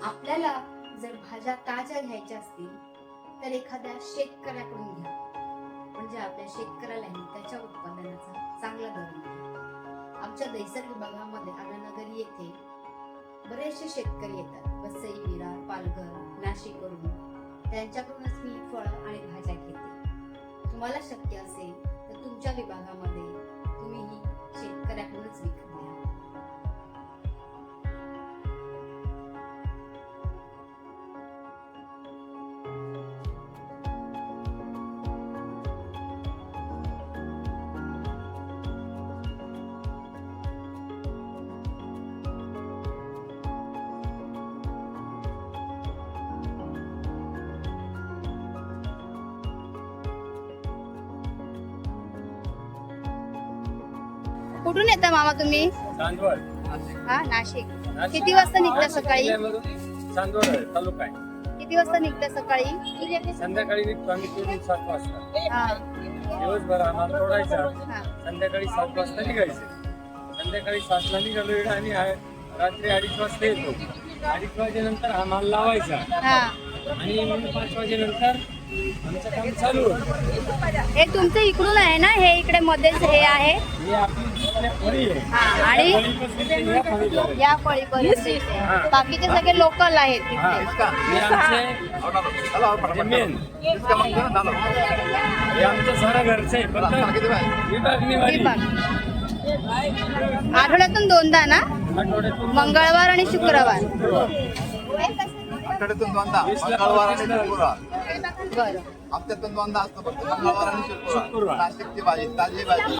आपल्याला जर भाज्या ताज्या घ्यायच्या असतील तर एखाद्या शेतकऱ्याकडून घ्या, म्हणजे आपल्या शेतकऱ्यालाही त्याच्या उत्पादनाचा चांगला दर मिळेल. आमच्या दैसर विभागामध्ये आनंदनगर येथे बरेचसे शेतकरी येतात. वसई, विरार, पालघर, नाशिकवरून. त्यांच्याकडूनच मी फळं आणि भाज्या घेते. तुम्हाला शक्य असेल तर तुमच्या विभागामध्ये तुम्हीही शेतकऱ्याकडूनच विकत घ्या. कुठून येता मामा तुम्ही? चांदवड. हा, नाशिक. किती वाजता निघता सकाळी? चांदवड तालुका आहे. किती वाजता निघता सकाळी? संध्याकाळी निघतो आम्ही 7 वाजता. हा, दिवसभर आम्हाला तोडायचा, हा. संध्याकाळी 7 वाजता निघायचे. संध्याकाळी 7ला निघालो आणि रात्री 2:30 वाजता येतो. 2:30 वाजेनंतर हा माल लावायचा हा. आणि मग 5 वाजेनंतर आमचं काम चालू होतं. हे तुमचं इकडून आहे ना? हे इकडे मध्येच हे आहे. ही आपली फळी आहे. हा, आणि फळीपासून ते ह्या फळीपर्यंत. या फळीपर्यंत. बाकीचे सगळे लोकल आहेत हा, तिथे. हे आमचे मेन. हे आमचं सारं घरचं आहे. फक्त विभागणीवाली. विभाग. आठवड्यातून 2दा ना? आठवड्यातून मंगळवार आणि शुक्रवार. आठवड्यातून 2दा, मंगळवार आणि शुक्रवार. बरं. हप्त्यातून 2दा असतो फक्त मंगळवार आणि शुक्रवार. नाशिकची भाजी, ताजी भाजी.